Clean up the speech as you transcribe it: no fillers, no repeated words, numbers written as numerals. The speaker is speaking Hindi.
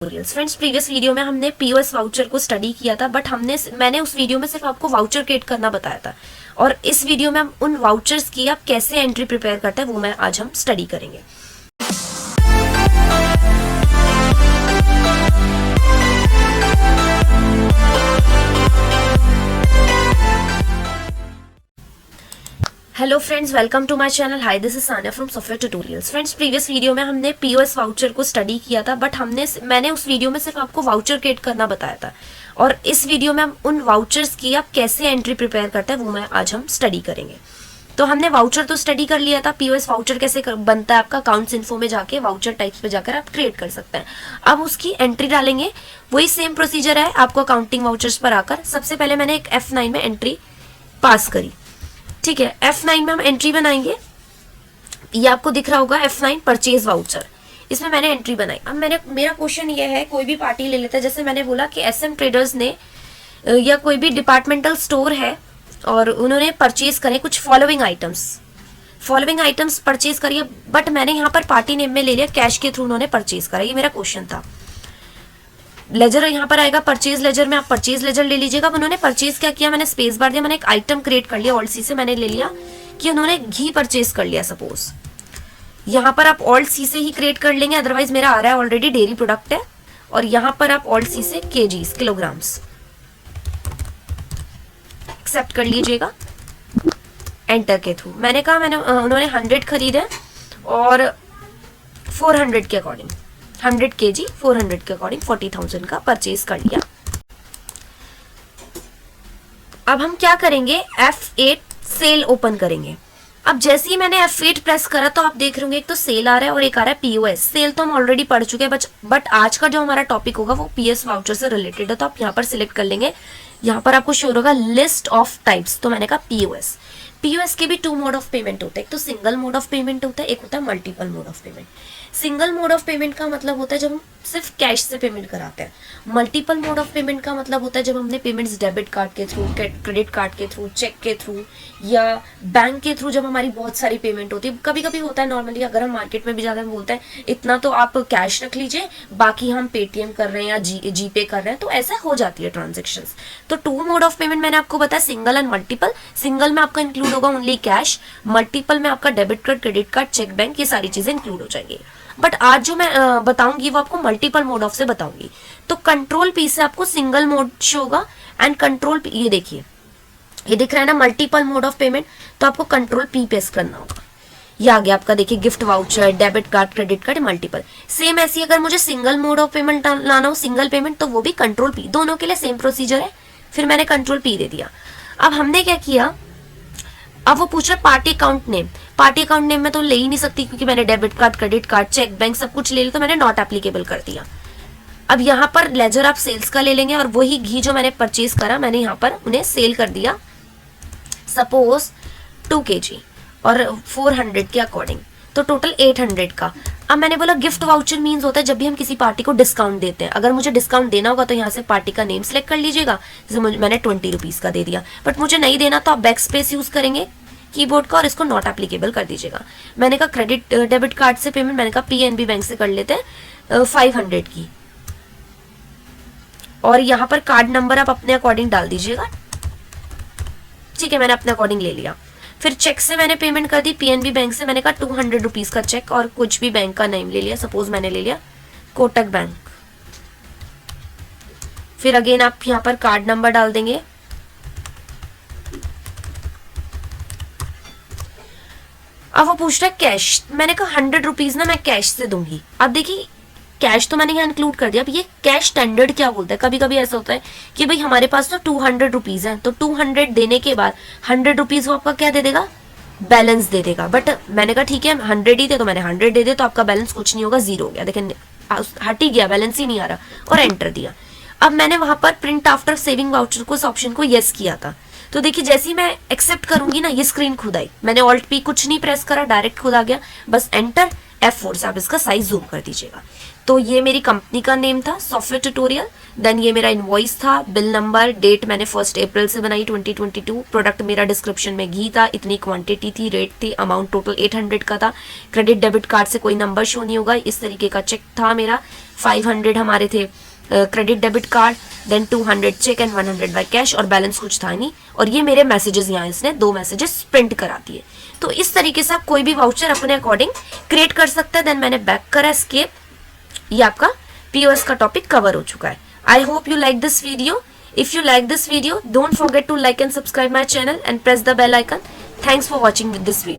फ्रेंड्स, प्रीवियस वीडियो में हमने पीओएस वाउचर को स्टडी किया था, बट मैंने उस वीडियो में सिर्फ आपको वाउचर क्रिएट करना बताया था। और इस वीडियो में हम उन वाउचर्स की आप कैसे एंट्री प्रिपेयर करते हैं वो मैं आज हम स्टडी करेंगे। Hello friends, welcome to my channel. Hi, this is Sania from software tutorials. Friends, previous video में हमने पीओएस वाउचर को स्टडी किया था, बट मैंने उस वीडियो में सिर्फ आपको वाउचर क्रिएट करना बताया था। और इस वीडियो में हम उन वाउचर्स की आप कैसे एंट्री प्रिपेयर करते हैं वो मैं आज हम स्टडी करेंगे। तो हमने वाउचर तो स्टडी कर लिया था, पीओएस वाउचर कैसे बनता है आपका अकाउंट्स इन्फो में जाके वाउचर टाइप्स पे जाकर आप क्रिएट कर सकते हैं। अब उसकी एंट्री डालेंगे, वही सेम प्रोसीजर है आपको अकाउंटिंग वाउचर्स पर आकर। सबसे पहले मैंने एक F9 में एंट्री पास करी, ठीक है। F9 में हम एंट्री बनाएंगे, ये आपको दिख रहा होगा F9 परचेज वाउचर, इसमें मैंने एंट्री बनाई। अब मेरा क्वेश्चन ये है, कोई भी पार्टी ले लेता है, जैसे मैंने बोला कि SM ट्रेडर्स ने या कोई भी डिपार्टमेंटल स्टोर है और उन्होंने परचेज करे कुछ फॉलोइंग आइटम्स परचेज करिए, बट मैंने यहाँ पर पार्टी नेम में ले लिया कैश के थ्रू उन्होंने परचेज करा। ये मेरा क्वेश्चन था। लेजर यहाँ पर आएगा, परचेज लेजर में आप परचेज लेजर ले लीजिएगा। अब उन्होंने परचेज क्या किया, मैंने स्पेस बार दिया, मैंने एक आइटम क्रिएट कर लिया, ऑल्ट सी से मैंने ले लिया कि उन्होंने घी परचेज कर लिया सपोज। यहाँ पर आप ऑल्ट सी से ही क्रिएट कर लेंगे, अदरवाइज मेरा आ रहा है ऑलरेडी डेयरी प्रोडक्ट है। और यहाँ पर आप ऑल्ट सी से केजीज किलोग्राम्स एक्सेप्ट कर लीजिएगा एंटर के थ्रू। मैंने कहा उन्होंने 100 खरीदे और 400 के अकॉर्डिंग 100 kg 400 के अकॉर्डिंग 40,000 का परचेज कर लिया। अब हम क्या करेंगे, F8 सेल ओपन करेंगे। अब जैसे ही मैंने F8 प्रेस करा तो आप देख रहे होंगे एक तो सेल आ रहा है और एक आ रहा है पीओएस। सेल तो हम ऑलरेडी पढ़ चुके हैं, बट आज का जो हमारा टॉपिक होगा वो पीएस वाउचर से रिलेटेड है, तो आप यहाँ पर सिलेक्ट कर लेंगे। यहाँ पर आपको शो होगा लिस्ट ऑफ टाइप्स, तो मैंने कहा पीओएस। पीओएस के भी 2 मोड ऑफ पेमेंट होते हैं, एक तो सिंगल मोड ऑफ पेमेंट होता है, एक होता है multiple mode of payment. Single mode of payment का मतलब होता है जब हम सिर्फ कैश से पेमेंट कराते हैं। मल्टीपल मोड ऑफ पेमेंट का मतलब होता है जब हमने पेमेंट्स डेबिट कार्ड के थ्रू, क्रेडिट कार्ड के थ्रू, चेक के थ्रू या बैंक के थ्रू, जब हमारी बहुत सारी पेमेंट होती है। कभी कभी होता है नॉर्मली, अगर हम मार्केट में भी जाते हैं बोलते हैं इतना तो आप कैश रख लीजिए, बाकी हम पेटीएम कर रहे हैं या जीपे कर रहे हैं, तो ऐसा हो जाती है ट्रांजेक्शन। तो 2 मोड ऑफ पेमेंट मैंने आपको बताया, सिंगल एंड मल्टीपल। सिंगल में आपका इंक्लूड होगा ओनली कैश, मल्टीपल में आपका debit card, credit card, cheque, bank, ये सारी चीजें इंक्लूड हो जाएंगी। बट आज जो मैं बताऊंगी वो आपको मल्टीपल मोड ऑफ से बताऊंगी। तो कंट्रोल पी से आपको सिंगल मोड शो होगा एंड कंट्रोल पी, ये देखिए ये दिख रहा है ना मल्टीपल मोड ऑफ पेमेंट, तो आपको कंट्रोल पी प्रेस करना होगा। ये आ गया आपका, देखिए gift voucher, debit card, credit card, multiple. Same ऐसी अगर मुझे सिंगल मोड ऑफ पेमेंट लाना हो, सिंगल पेमेंट, तो वो भी कंट्रोल पी। दोनों के लिए सेम प्रोसीजर है। फिर मैंने कंट्रोल पी दे दिया। अब हमने क्या किया, अब वो पूछ रहा party account name. Party account name में तो ले ही नहीं सकती क्योंकि मैंने debit card, credit card, cheque, bank सब कुछ ले लिया, तो मैंने नॉट एप्लीकेबल कर दिया। अब यहाँ पर लेजर आप सेल्स का ले लेंगे और वही घी जो मैंने परचेज करा मैंने यहाँ पर उन्हें सेल कर दिया सपोज 2 kg और 400 के अकॉर्डिंग, तो टोटल 800 का। अब मैंने बोला गिफ्ट वाउचर मींस होता है जब भी हम किसी पार्टी को डिस्काउंट देते हैं। अगर मुझे डिस्काउंट देना होगा तो यहाँ से पार्टी का नेम सेलेक्ट कर लीजिएगा। जैसे मैंने 20 रुपीज का दे दिया, बट मुझे नहीं देना तो आप बैक स्पेस यूज करेंगे कीबोर्ड का और इसको नॉट एप्लीकेबल कर दीजिएगा। मैंने कहा क्रेडिट डेबिट कार्ड से पेमेंट, मैंने कहा PNB बैंक से कर लेते हैं 500 की, और यहाँ पर कार्ड नंबर आप अपने अकॉर्डिंग डाल दीजिएगा, ठीक है। मैंने अपने अकॉर्डिंग ले लिया। फिर चेक से मैंने पेमेंट कर दी, PNB बैंक से मैंने कहा 200 रुपीज का चेक और कुछ भी बैंक का नेम ले लिया, सपोज मैंने ले लिया कोटक बैंक। फिर अगेन आप यहाँ पर कार्ड नंबर डाल देंगे। अब वो पूछ रहा है कैश, मैंने कहा 100 रुपीज ना मैं कैश से दूंगी। अब देखिए कैश तो मैंने यहाँ इंक्लूड कर दिया। अब ये कैश स्टैंडर्ड क्या बोलता है, कभी कभी ऐसा होता है कि भाई हमारे पास तो 200 रुपीज है, तो 200 देने के बाद 100 रुपीज वो आपका क्या दे देगा, बैलेंस दे देगा। बट मैंने कहा ठीक है 100 ही थे, तो मैंने 100 दे दिया, तो आपका बैलेंस कुछ नहीं होगा, 0 हो गया। देखिए हट ही गया, बैलेंस ही नहीं आ रहा, और एंटर दिया। अब मैंने वहां पर प्रिंट आफ्टर सेविंग वाउचर को, इस ऑप्शन को यस किया था, तो देखिए जैसे ही मैं एक्सेप्ट करूंगी ना ये स्क्रीन खुद आई। मैंने ऑल्ट पी कुछ नहीं प्रेस करा, डायरेक्ट खुद आ गया, बस एंटर F4 से आप इसका साइज जूम कर दीजिएगा। तो ये मेरी कंपनी का नेम था सॉफ्टवेयर ट्यूटोरियल। देन ये मेरा इनवॉइस था, बिल नंबर, डेट मैंने 1 अप्रैल से बनाई 2022, प्रोडक्ट मेरा डिस्क्रिप्शन में घी था, इतनी क्वांटिटी थी, रेट थी, अमाउंट टोटल 800 का था, क्रेडिट डेबिट कार्ड से कोई नंबर शो नहीं होगा, इस तरीके का चेक था मेरा। 500 हमारे थे credit debit card, then 200 cheque and 100 by cash, और बैलेंस कुछ था नहीं। और ये मेरे मैसेजेस, यहाँ इसने 2 मैसेजेस प्रिंट करा दिए। तो इस तरीके से आप कोई भी वाउचर अपने अकॉर्डिंग क्रिएट कर सकते हैं। देन मैंने बैक करा एस्केप। ये आपका पीओएस का टॉपिक कवर हो चुका है। I hope you like this video. If you like this video, don't forget to like and subscribe my channel and press the bell icon. Thanks for watching with this video.